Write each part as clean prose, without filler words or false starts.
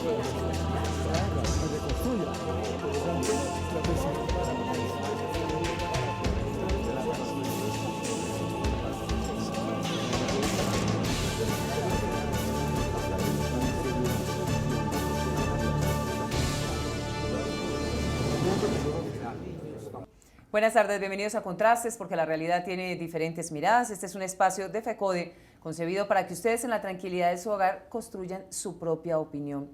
traerla, que reconstruya. Por lo tanto, Buenas tardes, bienvenidos a Contrastes, porque la realidad tiene diferentes miradas. Este es un espacio de FECODE concebido para que ustedes en la tranquilidad de su hogar construyan su propia opinión.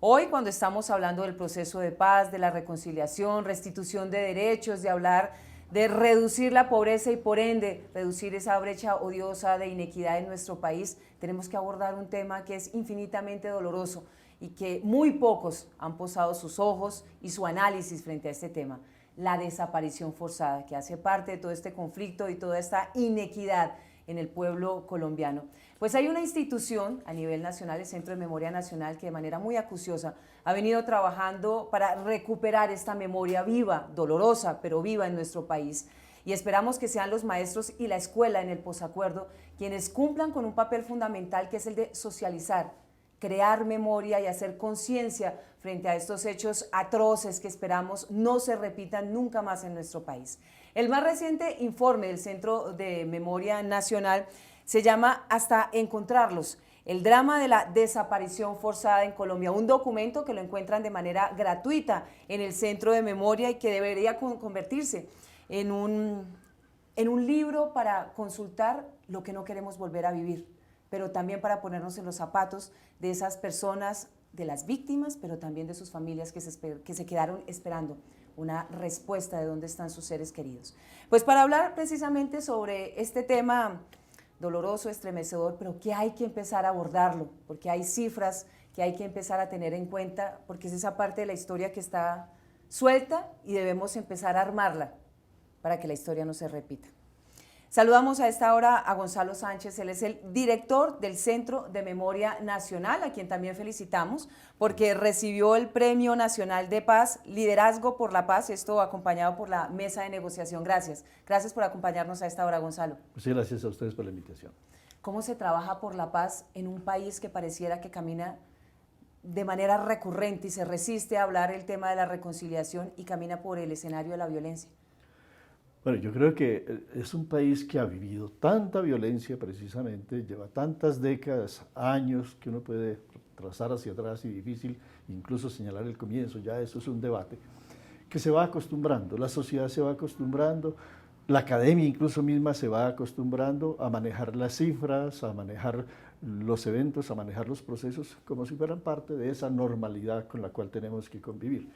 Hoy, cuando estamos hablando del proceso de paz, de la reconciliación, restitución de derechos, de hablar de reducir la pobreza y por ende reducir esa brecha odiosa de inequidad en nuestro país, tenemos que abordar un tema que es infinitamente doloroso y que muy pocos han posado sus ojos y su análisis frente a este tema: la desaparición forzada, que hace parte de todo este conflicto y toda esta inequidad en el pueblo colombiano. Pues hay una institución a nivel nacional, el Centro de Memoria Nacional, que de manera muy acuciosa ha venido trabajando para recuperar esta memoria viva, dolorosa, pero viva en nuestro país. Y esperamos que sean los maestros y la escuela en el posacuerdo quienes cumplan con un papel fundamental, que es el de socializar, crear memoria y hacer conciencia frente a estos hechos atroces que esperamos no se repitan nunca más en nuestro país. El más reciente informe del Centro de Memoria Nacional se llama Hasta encontrarlos: el drama de la desaparición forzada en Colombia, un documento que lo encuentran de manera gratuita en el Centro de Memoria y que debería convertirse en un libro para consultar lo que no queremos volver a vivir, pero también para ponernos en los zapatos de esas personas, de las víctimas, pero también de sus familias que se quedaron esperando una respuesta de dónde están sus seres queridos. Pues para hablar precisamente sobre este tema doloroso, estremecedor, pero que hay que empezar a abordarlo, porque hay cifras que hay que empezar a tener en cuenta, porque es esa parte de la historia que está suelta y debemos empezar a armarla para que la historia no se repita. Saludamos a esta hora a Gonzalo Sánchez. Él es el director del Centro de Memoria Nacional, a quien también felicitamos porque recibió el Premio Nacional de Paz, Liderazgo por la Paz, esto acompañado por la Mesa de Negociación. Gracias. Gracias por acompañarnos a esta hora, Gonzalo. Sí, gracias a ustedes por la invitación. ¿Cómo se trabaja por la paz en un país que pareciera que camina de manera recurrente y se resiste a hablar el tema de la reconciliación y camina por el escenario de la violencia? Bueno, yo creo que es un país que ha vivido tanta violencia precisamente, lleva tantas décadas, años, que uno puede trazar hacia atrás y difícil incluso señalar el comienzo, ya eso es un debate, que se va acostumbrando, la sociedad se va acostumbrando, la academia incluso misma se va acostumbrando a manejar las cifras, a manejar los eventos, a manejar los procesos como si fueran parte de esa normalidad con la cual tenemos que convivir.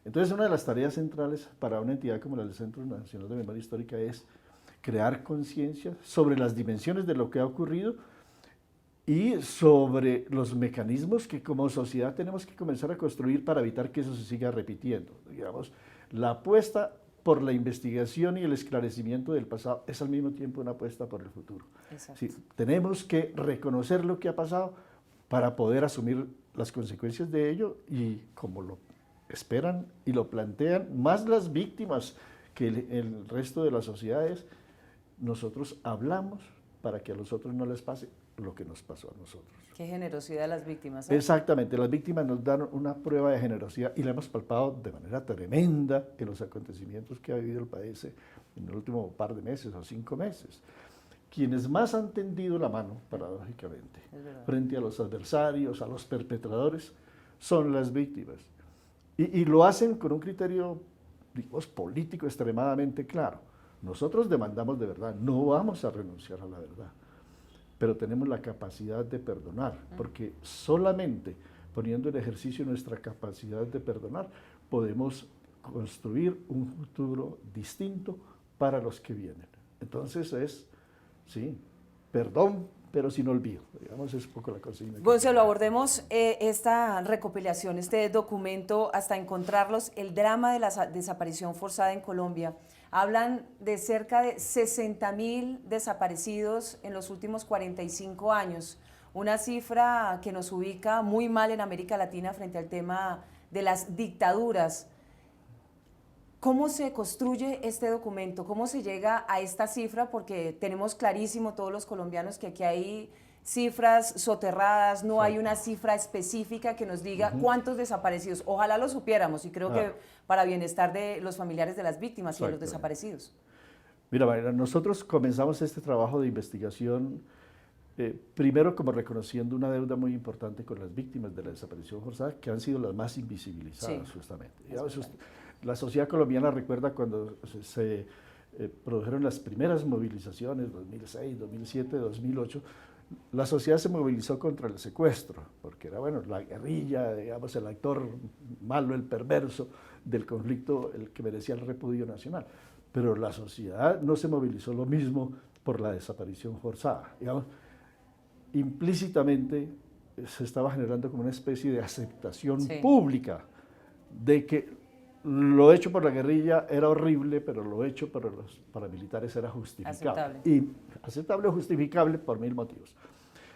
Entonces, una de las tareas centrales para una entidad como la del Centro Nacional de Memoria Histórica es crear conciencia sobre las dimensiones de lo que ha ocurrido y sobre los mecanismos que como sociedad tenemos que comenzar a construir para evitar que eso se siga repitiendo. Digamos, la apuesta por la investigación y el esclarecimiento del pasado es al mismo tiempo una apuesta por el futuro. Sí, tenemos que reconocer lo que ha pasado para poder asumir las consecuencias de ello y, como lo esperan y lo plantean más las víctimas que el resto de las sociedades, nosotros hablamos para que a los otros no les pase lo que nos pasó a nosotros. Qué generosidad de las víctimas, ¿eh? Exactamente, las víctimas nos dan una prueba de generosidad y la hemos palpado de manera tremenda en los acontecimientos que ha vivido el país en el último par de meses o 5 meses. Quienes más han tendido la mano, paradójicamente, frente a los adversarios, a los perpetradores, son las víctimas. Y lo hacen con un criterio, digamos, político extremadamente claro. Nosotros demandamos de verdad, no vamos a renunciar a la verdad, pero tenemos la capacidad de perdonar, porque solamente poniendo en ejercicio nuestra capacidad de perdonar, podemos construir un futuro distinto para los que vienen. Entonces es, sí, perdón, pero sin olvido, digamos, es un poco la consigna. Gonzalo, abordemos esta recopilación, este documento, Hasta encontrarlos, el drama de la desaparición forzada en Colombia. Hablan de cerca de 60.000 desaparecidos en los últimos 45 años, una cifra que nos ubica muy mal en América Latina frente al tema de las dictaduras. ¿Cómo se construye este documento? ¿Cómo se llega a esta cifra? Porque tenemos clarísimo todos los colombianos que aquí hay cifras soterradas, no hay una cifra específica que nos diga cuántos desaparecidos. Ojalá lo supiéramos y creo que para bienestar de los familiares de las víctimas y de los desaparecidos. Mira, Mayra, nosotros comenzamos este trabajo de investigación primero como reconociendo una deuda muy importante con las víctimas de la desaparición forzada, que han sido las más invisibilizadas justamente. La sociedad colombiana recuerda cuando se produjeron las primeras movilizaciones, 2006, 2007, 2008, la sociedad se movilizó contra el secuestro, porque era, bueno, la guerrilla, digamos, el actor malo, el perverso del conflicto, el que merecía el repudio nacional. Pero la sociedad no se movilizó lo mismo por la desaparición forzada. Digamos, implícitamente se estaba generando como una especie de aceptación pública de que lo hecho por la guerrilla era horrible, pero lo hecho por los paramilitares era justificable. Aceptable o justificable por 1000 motivos.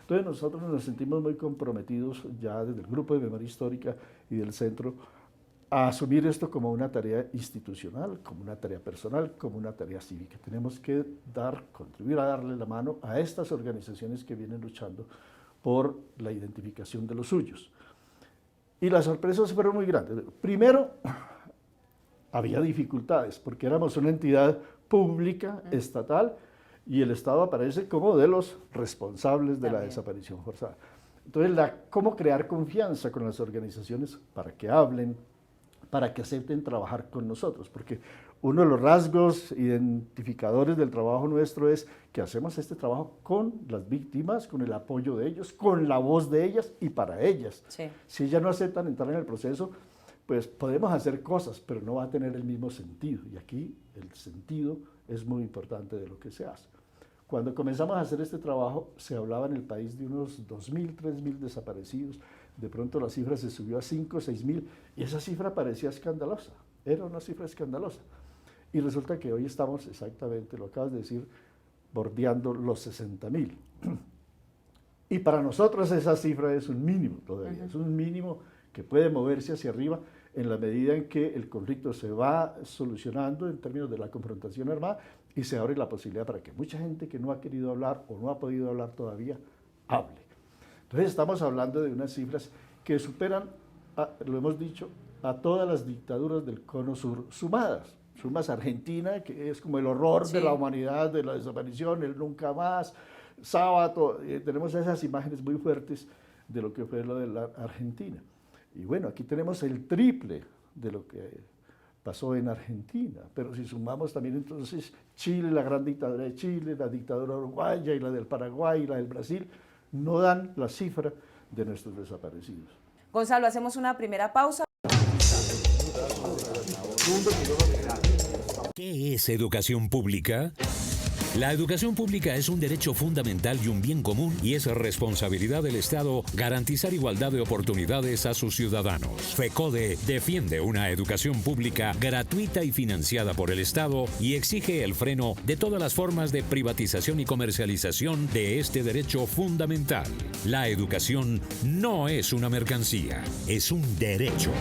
Entonces nosotros nos sentimos muy comprometidos ya desde el Grupo de Memoria Histórica y del Centro a asumir esto como una tarea institucional, como una tarea personal, como una tarea cívica. Tenemos que contribuir a darle la mano a estas organizaciones que vienen luchando por la identificación de los suyos. Y las sorpresas fueron muy grandes. Primero, había dificultades, porque éramos una entidad pública, estatal, y el Estado aparece como de los responsables de la desaparición forzada. Entonces, cómo crear confianza con las organizaciones para que hablen, para que acepten trabajar con nosotros, porque uno de los rasgos identificadores del trabajo nuestro es que hacemos este trabajo con las víctimas, con el apoyo de ellos, con la voz de ellas y para ellas. Si ellas no aceptan entrar en el proceso, pues podemos hacer cosas, pero no va a tener el mismo sentido, y aquí el sentido es muy importante de lo que se hace. Cuando comenzamos a hacer este trabajo, se hablaba en el país de unos 2.000, 3.000 desaparecidos. De pronto la cifra se subió a 5, 6.000, y esa cifra parecía escandalosa, era una cifra escandalosa. Y resulta que hoy estamos exactamente, lo acabas de decir, bordeando los 60.000. Y para nosotros esa cifra es un mínimo todavía, es un mínimo que puede moverse hacia arriba en la medida en que el conflicto se va solucionando en términos de la confrontación armada y se abre la posibilidad para que mucha gente que no ha querido hablar o no ha podido hablar todavía, hable. Entonces estamos hablando de unas cifras que superan, lo hemos dicho, a todas las dictaduras del Cono Sur sumadas. Sumas Argentina, que es como el horror de la humanidad, de la desaparición, el nunca más, Sábato, tenemos esas imágenes muy fuertes de lo que fue lo de la Argentina. Y bueno, aquí tenemos el triple de lo que pasó en Argentina, pero si sumamos también entonces Chile, la gran dictadura de Chile, la dictadura uruguaya y la del Paraguay y la del Brasil, no dan la cifra de nuestros desaparecidos. Gonzalo, hacemos una primera pausa. ¿Qué es educación pública? La educación pública es un derecho fundamental y un bien común, y es responsabilidad del Estado garantizar igualdad de oportunidades a sus ciudadanos. FECODE defiende una educación pública gratuita y financiada por el Estado y exige el freno de todas las formas de privatización y comercialización de este derecho fundamental. La educación no es una mercancía, es un derecho.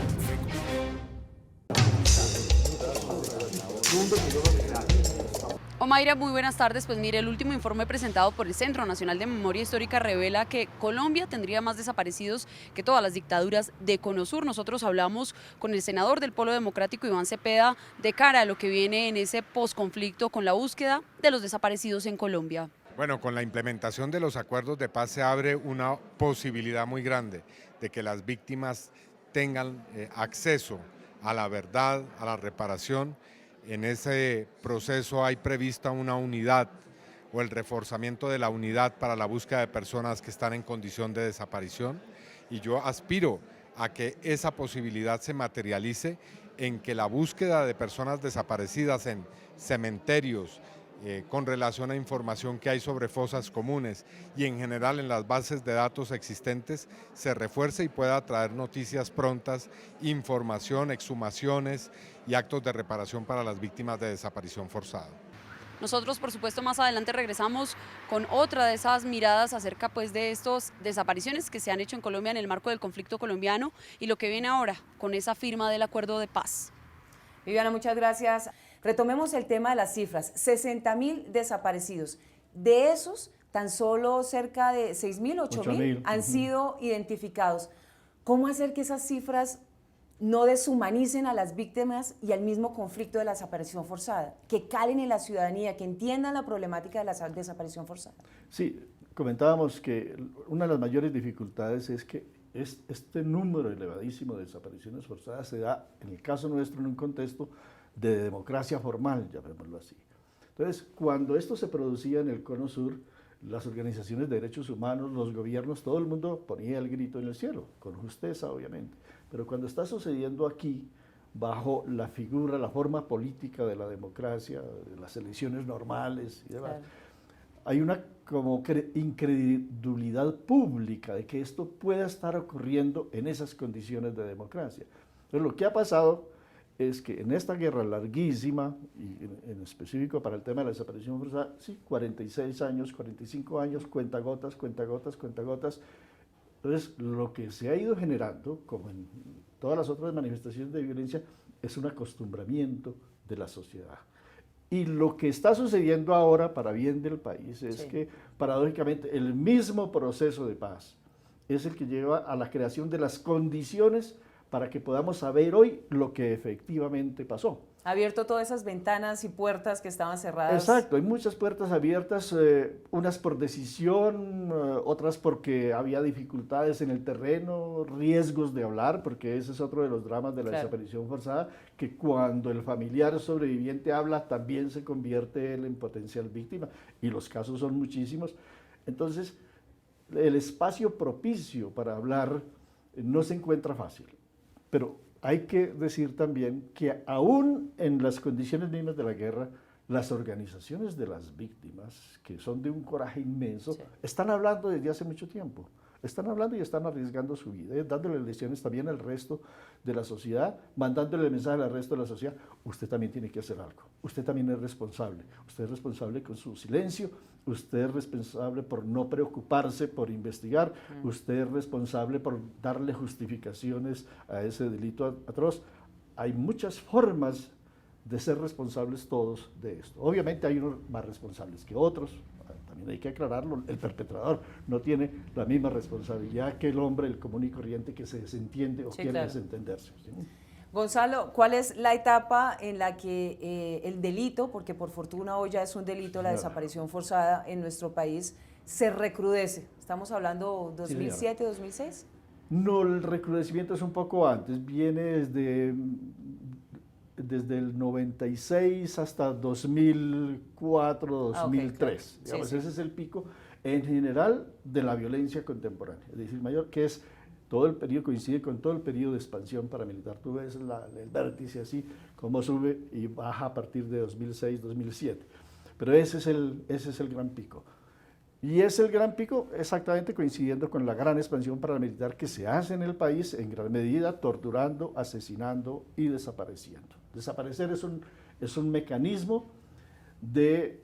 Omaira, muy buenas tardes. Pues mire, el último informe presentado por el Centro Nacional de Memoria Histórica revela que Colombia tendría más desaparecidos que todas las dictaduras de Cono Sur. Nosotros hablamos con el senador del Polo Democrático, Iván Cepeda, de cara a lo que viene en ese posconflicto con la búsqueda de los desaparecidos en Colombia. Bueno, con la implementación de los acuerdos de paz se abre una posibilidad muy grande de que las víctimas tengan acceso a la verdad, a la reparación. En ese proceso hay prevista una unidad o el reforzamiento de la unidad para la búsqueda de personas que están en condición de desaparición, y yo aspiro a que esa posibilidad se materialice en que la búsqueda de personas desaparecidas en cementerios, con relación a información que hay sobre fosas comunes y en general en las bases de datos existentes, se refuerce y pueda traer noticias prontas, información, exhumaciones y actos de reparación para las víctimas de desaparición forzada. Nosotros, por supuesto, más adelante regresamos con otra de esas miradas acerca pues de estas desapariciones que se han hecho en Colombia en el marco del conflicto colombiano y lo que viene ahora con esa firma del acuerdo de paz. Viviana, muchas gracias. Retomemos el tema de las cifras, 60.000 desaparecidos. De esos, tan solo cerca de 6.000, 8.000 han sido identificados. ¿Cómo hacer que esas cifras no deshumanicen a las víctimas y al mismo conflicto de la desaparición forzada? Que calen en la ciudadanía, que entiendan la problemática de la desaparición forzada. Sí, comentábamos que una de las mayores dificultades es que este número elevadísimo de desapariciones forzadas se da, en el caso nuestro, en un contexto de democracia formal, llamémoslo así. Entonces, cuando esto se producía en el Cono Sur, las organizaciones de derechos humanos, los gobiernos, todo el mundo ponía el grito en el cielo, con justeza obviamente. Pero cuando está sucediendo aquí, bajo la figura, la forma política de la democracia, de las elecciones normales y demás, claro, hay una como incredulidad pública de que esto pueda estar ocurriendo en esas condiciones de democracia. Entonces, lo que ha pasado es que en esta guerra larguísima, y en específico para el tema de la desaparición forzada, sí, 46 años, 45 años, cuentagotas, cuentagotas, cuentagotas. Entonces, lo que se ha ido generando, como en todas las otras manifestaciones de violencia, es un acostumbramiento de la sociedad. Y lo que está sucediendo ahora, para bien del país, es que, paradójicamente, el mismo proceso de paz es el que lleva a la creación de las condiciones para que podamos saber hoy lo que efectivamente pasó. Ha abierto todas esas ventanas y puertas que estaban cerradas. Exacto, hay muchas puertas abiertas, unas por decisión, otras porque había dificultades en el terreno, riesgos de hablar, porque ese es otro de los dramas de la desaparición forzada, que cuando el familiar sobreviviente habla, también se convierte él en potencial víctima, y los casos son muchísimos. Entonces, el espacio propicio para hablar no se encuentra fácil, pero hay que decir también que aún en las condiciones mismas de la guerra, las organizaciones de las víctimas, que son de un coraje inmenso, están hablando desde hace mucho tiempo. Están hablando y están arriesgando su vida, dándole lecciones también al resto de la sociedad, mandándole el mensaje al resto de la sociedad: usted también tiene que hacer algo, usted también es responsable con su silencio, usted es responsable por no preocuparse, por investigar, usted es responsable por darle justificaciones a ese delito atroz. Hay muchas formas de ser responsables todos de esto. Obviamente hay unos más responsables que otros, también hay que aclararlo, el perpetrador no tiene la misma responsabilidad que el hombre, el común y corriente, que se desentiende o quiere desentenderse. ¿Sí? Gonzalo, ¿cuál es la etapa en la que el delito, porque por fortuna hoy ya es un delito la desaparición forzada en nuestro país, se recrudece? ¿Estamos hablando 2007, 2006? No, el recrudecimiento es un poco antes, viene desde el 96 hasta 2004, 2003. Digamos, ese es el pico en general de la violencia contemporánea, es decir, mayor, que es todo el periodo, coincide con todo el periodo de expansión paramilitar. Tú ves el vértice así, cómo sube y baja a partir de 2006, 2007. Pero ese es el gran pico. Y es el gran pico exactamente coincidiendo con la gran expansión paramilitar que se hace en el país, en gran medida torturando, asesinando y desapareciendo. Desaparecer es un mecanismo de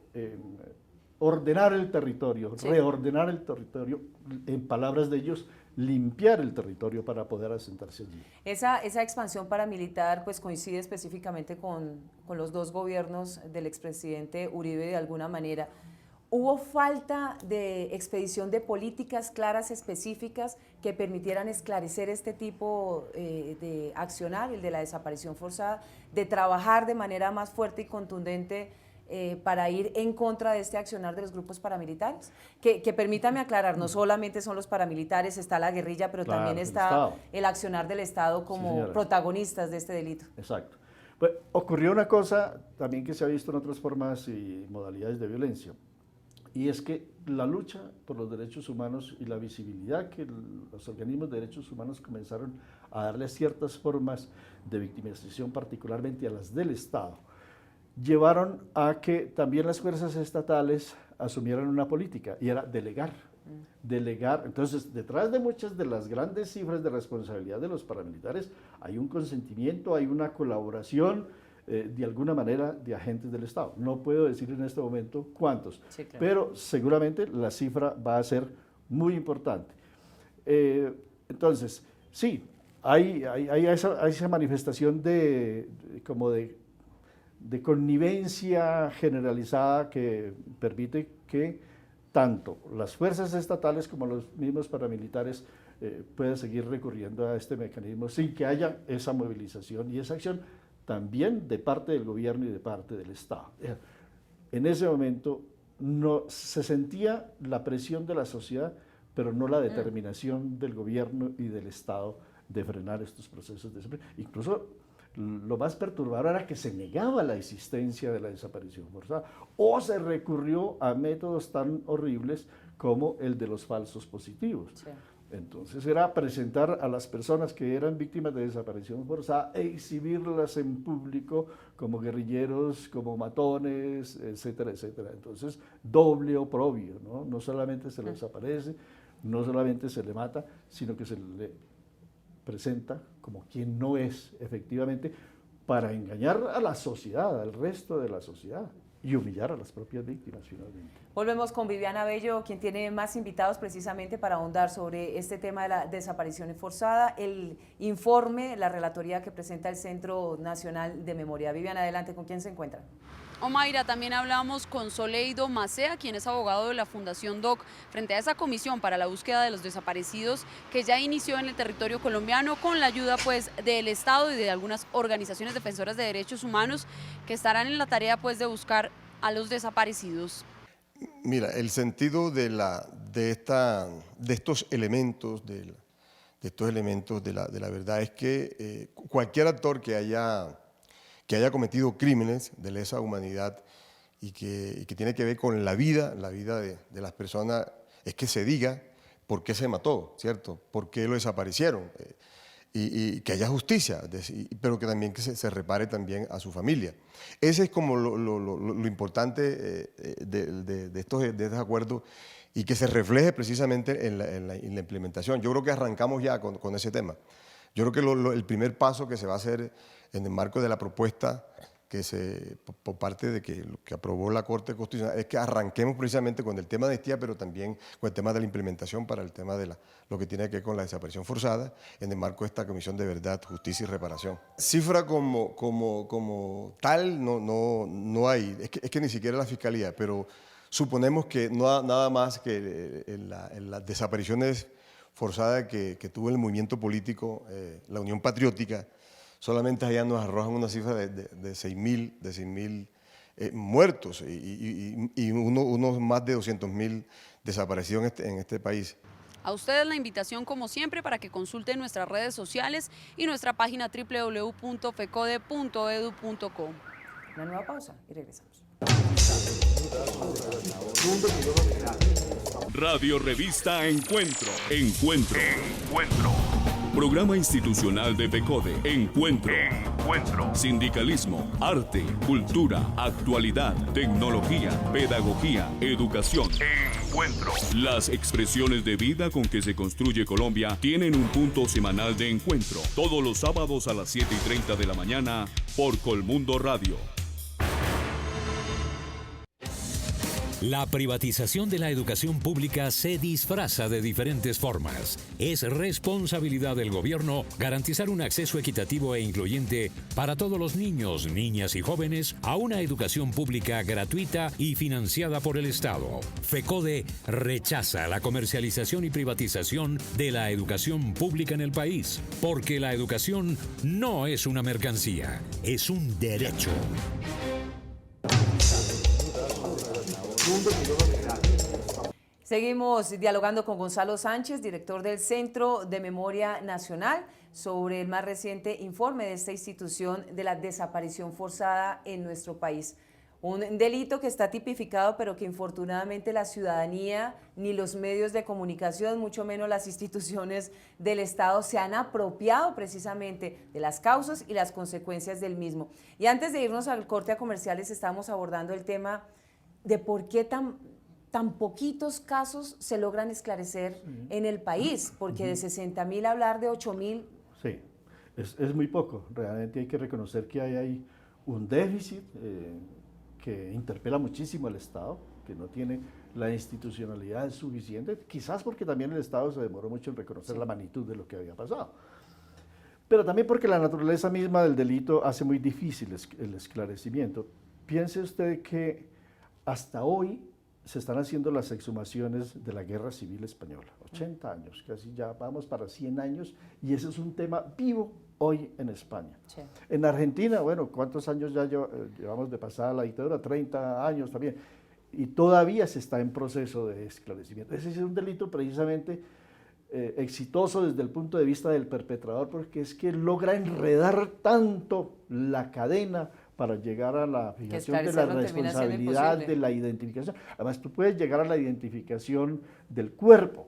ordenar el territorio, reordenar el territorio, en palabras de ellos, limpiar el territorio para poder asentarse allí. Esa expansión paramilitar pues coincide específicamente con los dos gobiernos del expresidente Uribe de alguna manera. ¿Hubo falta de expedición de políticas claras, específicas, que permitieran esclarecer este tipo de accionar, el de la desaparición forzada, de trabajar de manera más fuerte y contundente para ir en contra de este accionar de los grupos paramilitares? Que permítame aclarar, no solamente son los paramilitares, está la guerrilla, pero también está el accionar del Estado como protagonistas de este delito. Exacto. Pues, ocurrió una cosa también que se ha visto en otras formas y modalidades de violencia, y es que la lucha por los derechos humanos y la visibilidad que los organismos de derechos humanos comenzaron a darle ciertas formas de victimización, particularmente a las del Estado, llevaron a que también las fuerzas estatales asumieran una política, y era delegar. Delegar. Entonces, detrás de muchas de las grandes cifras de responsabilidad de los paramilitares hay un consentimiento, hay una colaboración, de alguna manera, de agentes del Estado. No puedo decir en este momento cuántos, pero seguramente la cifra va a ser muy importante. Entonces, sí, hay esa manifestación de connivencia generalizada que permite que tanto las fuerzas estatales como los mismos paramilitares pueden seguir recurriendo a este mecanismo sin que haya esa movilización y esa acción también de parte del gobierno y de parte del Estado. En ese momento no, se sentía la presión de la sociedad, pero no la determinación del gobierno y del Estado de frenar estos procesos de desaparición. Incluso lo más perturbador era que se negaba la existencia de la desaparición forzada o se recurrió a métodos tan horribles como el de los falsos positivos. Sí. Entonces era presentar a las personas que eran víctimas de desaparición forzada e exhibirlas en público como guerrilleros, como matones, etcétera, etcétera. Entonces, doble oprobio, ¿no? No solamente se les desaparece, no solamente se le mata, sino que se le presenta como quien no es, efectivamente, para engañar a la sociedad, al resto de la sociedad, y humillar a las propias víctimas finalmente. Volvemos con Viviana Bello, quien tiene más invitados precisamente para ahondar sobre este tema de la desaparición forzada, el informe, la relatoría que presenta el Centro Nacional de Memoria. Viviana, adelante, ¿con quién se encuentran? Omaira, también hablamos con Soleido Macea, quien es abogado de la Fundación DOC, frente a esa comisión para la búsqueda de los desaparecidos que ya inició en el territorio colombiano con la ayuda pues del Estado y de algunas organizaciones defensoras de derechos humanos que estarán en la tarea pues de buscar a los desaparecidos. Mira, el sentido de estos elementos de la verdad es que cualquier actor que haya cometido crímenes de lesa humanidad y que tiene que ver con la vida de las personas, es que se diga por qué se mató, ¿cierto? ¿Por qué lo desaparecieron? Y que haya justicia, pero que también que se repare también a su familia. Ese es como lo importante de estos acuerdos y que se refleje precisamente en la implementación. Yo creo que arrancamos ya con ese tema. Yo creo que el primer paso que se va a hacer en el marco de la propuesta por parte de lo que aprobó la Corte Constitucional es que arranquemos precisamente con el tema de amnistía, pero también con el tema de la implementación para el tema de lo que tiene que ver con la desaparición forzada en el marco de esta Comisión de Verdad, Justicia y Reparación. Cifra como tal no hay, es que ni siquiera la Fiscalía, pero suponemos que nada más que en las desapariciones forzadas que tuvo el movimiento político, la Unión Patriótica, solamente allá nos arrojan una cifra de 6.000 muertos y unos más de 200.000 desaparecidos en este país. A ustedes la invitación como siempre para que consulten nuestras redes sociales y nuestra página www.fecode.edu.co. Una nueva pausa y regresamos. Radio Revista Encuentro. Programa institucional de FECODE. Encuentro. Sindicalismo, arte, cultura, actualidad, tecnología, pedagogía, educación. Encuentro. Las expresiones de vida con que se construye Colombia tienen un punto semanal de encuentro. Todos los sábados a las 7:30 de la mañana por Colmundo Radio. La privatización de la educación pública se disfraza de diferentes formas. Es responsabilidad del gobierno garantizar un acceso equitativo e incluyente para todos los niños, niñas y jóvenes a una educación pública gratuita y financiada por el Estado. FECODE rechaza la comercialización y privatización de la educación pública en el país, porque la educación no es una mercancía, es un derecho. Seguimos dialogando con Gonzalo Sánchez, director del Centro de Memoria Nacional, sobre el más reciente informe de esta institución de la desaparición forzada en nuestro país. Un delito que está tipificado, pero que infortunadamente la ciudadanía, ni los medios de comunicación, mucho menos las instituciones del Estado, se han apropiado precisamente de las causas y las consecuencias del mismo. Y antes de irnos al corte a comerciales, estamos abordando el tema de por qué tan poquitos casos se logran esclarecer en el país, porque de 60.000 hablar de 8.000. Sí, es muy poco. Realmente hay que reconocer que hay ahí un déficit que interpela muchísimo al Estado, que no tiene la institucionalidad suficiente, quizás porque también el Estado se demoró mucho en reconocer la magnitud de lo que había pasado. Pero también porque la naturaleza misma del delito hace muy difícil el esclarecimiento. Piense usted que hasta hoy se están haciendo las exhumaciones de la Guerra Civil Española. 80 años, casi ya vamos para 100 años, y ese es un tema vivo hoy en España. Sí. En Argentina, bueno, ¿cuántos años ya llevamos de pasada la dictadura? 30 años también, y todavía se está en proceso de esclarecimiento. Ese es un delito precisamente exitoso desde el punto de vista del perpetrador, porque es que logra enredar tanto la cadena para llegar a la fijación de la responsabilidad, de la identificación. Además, tú puedes llegar a la identificación del cuerpo,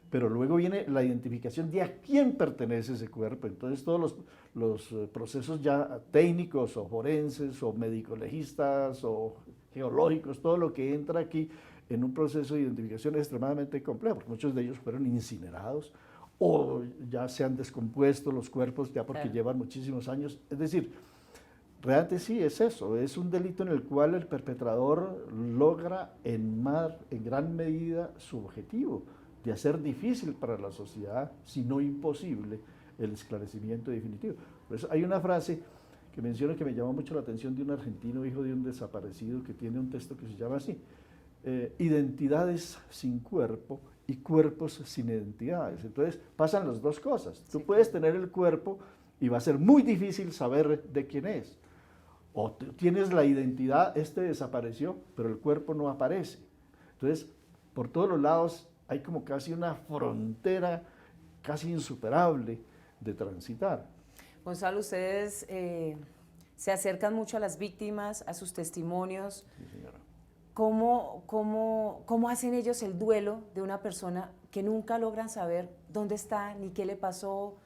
pero luego viene la identificación de a quién pertenece ese cuerpo. Entonces, todos los procesos ya técnicos o forenses o médico-legistas o geológicos, todo lo que entra aquí en un proceso de identificación es extremadamente complejo, porque muchos de ellos fueron incinerados o ya se han descompuesto los cuerpos ya porque llevan muchísimos años. Es decir, realmente sí es eso, es un delito en el cual el perpetrador logra en gran medida su objetivo de hacer difícil para la sociedad, si no imposible, el esclarecimiento definitivo. Por eso hay una frase que menciona que me llamó mucho la atención de un argentino, hijo de un desaparecido, que tiene un texto que se llama así: identidades sin cuerpo y cuerpos sin identidades. Entonces pasan las dos cosas. Tú puedes tener el cuerpo y va a ser muy difícil saber de quién es. O tienes la identidad, este desapareció, pero el cuerpo no aparece. Entonces, por todos los lados hay como casi una frontera casi insuperable de transitar. Gonzalo, ustedes se acercan mucho a las víctimas, a sus testimonios. Sí, señora. ¿Cómo hacen ellos el duelo de una persona que nunca logran saber dónde está, ni qué le pasó,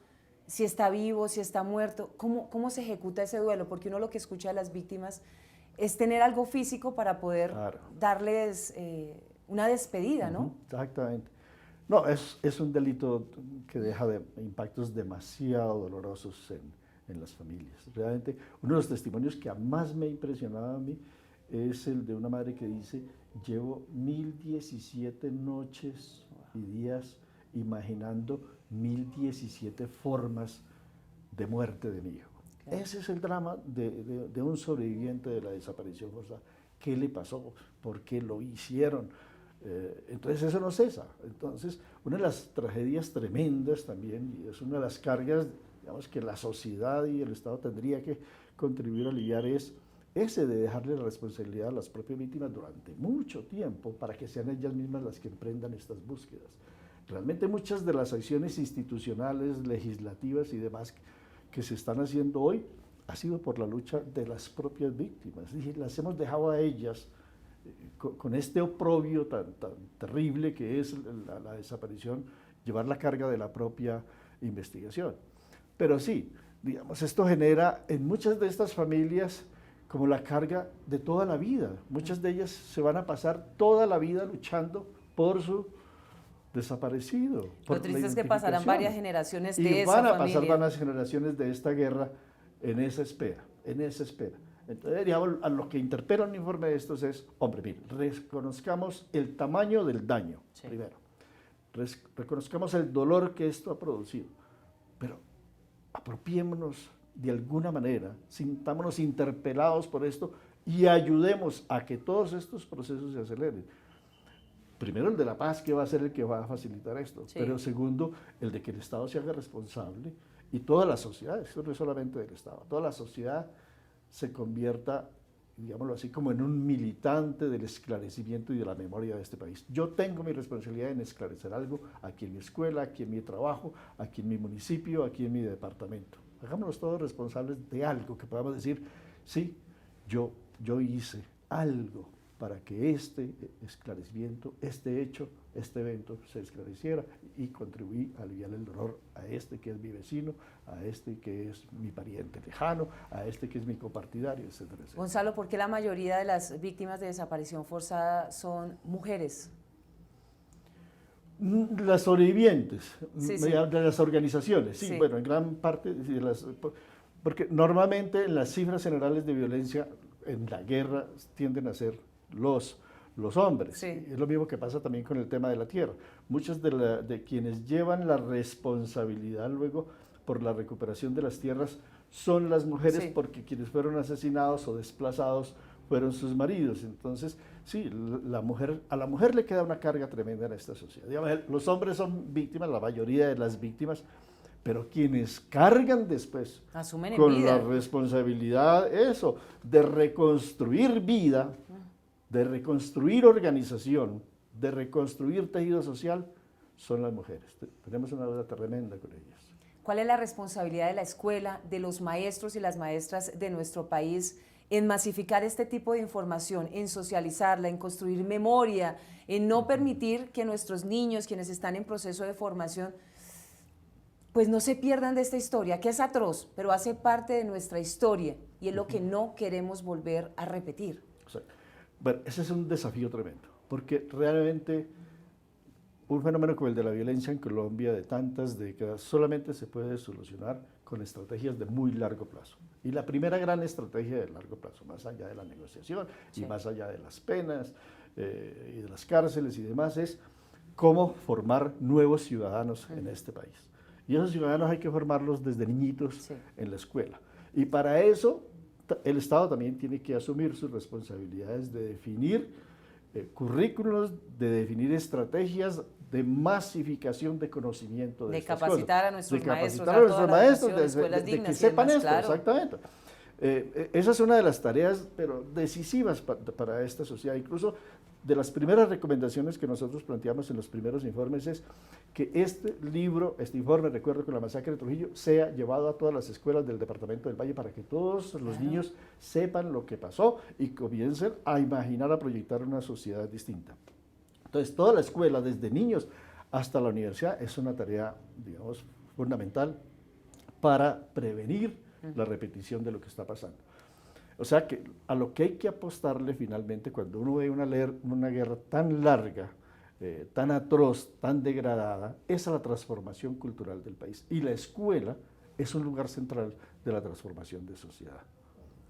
si está vivo, si está muerto? ¿Cómo se ejecuta ese duelo? Porque uno lo que escucha de las víctimas es tener algo físico para poder darles una despedida, ¿no? Exactamente. No, es un delito que deja impactos demasiado dolorosos en las familias. Realmente, uno de los testimonios que más me ha impresionado a mí es el de una madre que dice: llevo 1017 noches y días imaginando 1017 formas de muerte de mi hijo. Claro. Ese es el drama de un sobreviviente de la desaparición forzada. ¿Qué le pasó? ¿Por qué lo hicieron? Entonces eso no cesa. Entonces, una de las tragedias tremendas también, y es una de las cargas, digamos, que la sociedad y el Estado tendría que contribuir a aliviar, es ese de dejarle la responsabilidad a las propias víctimas durante mucho tiempo para que sean ellas mismas las que emprendan estas búsquedas. Realmente muchas de las acciones institucionales, legislativas y demás que se están haciendo hoy ha sido por la lucha de las propias víctimas. Y las hemos dejado a ellas con este oprobio tan terrible que es la desaparición, llevar la carga de la propia investigación. Pero sí, digamos, esto genera en muchas de estas familias como la carga de toda la vida. Muchas de ellas se van a pasar toda la vida luchando por su desaparecido. Lo triste es que pasarán varias generaciones de esa familia. Y van a pasar varias generaciones de esta guerra en esa espera, Entonces, digamos, a lo que interpela un informe de estos es: hombre, mire, reconozcamos el tamaño del daño, primero. Reconozcamos el dolor que esto ha producido, pero apropiémonos de alguna manera, sintámonos interpelados por esto y ayudemos a que todos estos procesos se aceleren. Primero, el de la paz, que va a ser el que va a facilitar esto, pero segundo, el de que el Estado se haga responsable y toda la sociedad, eso no es solamente del Estado, toda la sociedad se convierta, digámoslo así, como en un militante del esclarecimiento y de la memoria de este país. Yo tengo mi responsabilidad en esclarecer algo aquí en mi escuela, aquí en mi trabajo, aquí en mi municipio, aquí en mi departamento. Hagámonos todos responsables de algo que podamos decir: sí, yo hice algo para que este esclarecimiento, este hecho, este evento se esclareciera, y contribuí a aliviar el dolor a este que es mi vecino, a este que es mi pariente lejano, a este que es mi copartidario, etcétera, etcétera. Gonzalo, ¿por qué la mayoría de las víctimas de desaparición forzada son mujeres? Las sobrevivientes, de las organizaciones, bueno, en gran parte, porque normalmente en las cifras generales de violencia en la guerra tienden a ser los hombres. Es lo mismo que pasa también con el tema de la tierra. Muchos de quienes llevan la responsabilidad luego por la recuperación de las tierras son las mujeres, porque quienes fueron asesinados o desplazados fueron sus maridos. Entonces, sí, a la mujer le queda una carga tremenda en esta sociedad. Digamos, los hombres son víctimas, la mayoría de las víctimas, pero quienes cargan después asumen en con vida la responsabilidad, eso, de reconstruir vida, de reconstruir organización, de reconstruir tejido social, son las mujeres. Tenemos una deuda tremenda con ellas. ¿Cuál es la responsabilidad de la escuela, de los maestros y las maestras de nuestro país en masificar este tipo de información, en socializarla, en construir memoria, en no permitir que nuestros niños, quienes están en proceso de formación, pues no se pierdan de esta historia, que es atroz, pero hace parte de nuestra historia y es lo que no queremos volver a repetir? O sea, bueno, ese es un desafío tremendo, porque realmente un fenómeno como el de la violencia en Colombia de tantas décadas solamente se puede solucionar con estrategias de muy largo plazo. Y la primera gran estrategia de largo plazo, más allá de la negociación y más allá de las penas y de las cárceles y demás, es cómo formar nuevos ciudadanos en este país. Y esos ciudadanos hay que formarlos desde niñitos en la escuela. Y para eso el Estado también tiene que asumir sus responsabilidades de definir currículos, de definir estrategias de masificación de conocimiento de estas capacitar cosas, a nuestros de maestros, capacitar a nuestros maestros, de que sepan demás, esto, claro. exactamente. Esa es una de las tareas, pero decisivas para esta sociedad. Incluso de las primeras recomendaciones que nosotros planteamos en los primeros informes es que este informe, recuerdo con la masacre de Trujillo, sea llevado a todas las escuelas del departamento del Valle para que todos los niños sepan lo que pasó y comiencen a imaginar, a proyectar una sociedad distinta. Entonces, toda la escuela, desde niños hasta la universidad, es una tarea, digamos, fundamental para prevenir la repetición de lo que está pasando. O sea que a lo que hay que apostarle finalmente cuando uno ve una guerra tan larga, tan atroz, tan degradada, es a la transformación cultural del país. Y la escuela es un lugar central de la transformación de sociedad.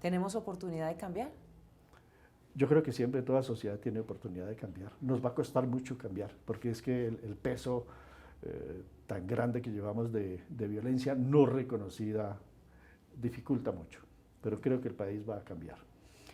¿Tenemos oportunidad de cambiar? Yo creo que siempre toda sociedad tiene oportunidad de cambiar. Nos va a costar mucho cambiar, porque es que el peso tan grande que llevamos de violencia no reconocida dificulta mucho. Pero creo que el país va a cambiar.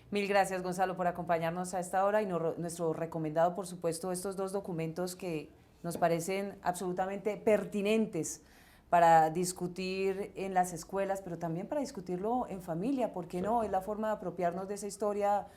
Mil gracias, Gonzalo, por acompañarnos a esta hora y nuestro recomendado, por supuesto, estos dos documentos que nos parecen absolutamente pertinentes para discutir en las escuelas, pero también para discutirlo en familia, ¿por qué no? Es la forma de apropiarnos de esa historia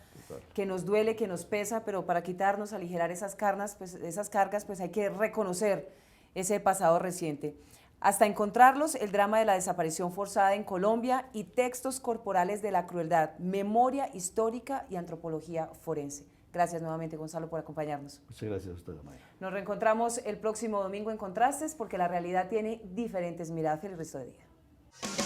que nos duele, que nos pesa, pero para quitarnos, aligerar esas cargas, pues hay que reconocer ese pasado reciente. Hasta encontrarlos, el drama de la desaparición forzada en Colombia y textos corporales de la crueldad, memoria histórica y antropología forense. Gracias nuevamente, Gonzalo, por acompañarnos. Muchas gracias a usted, Maya. Nos reencontramos el próximo domingo en Contrastes, porque la realidad tiene diferentes miradas. Feliz resto de día.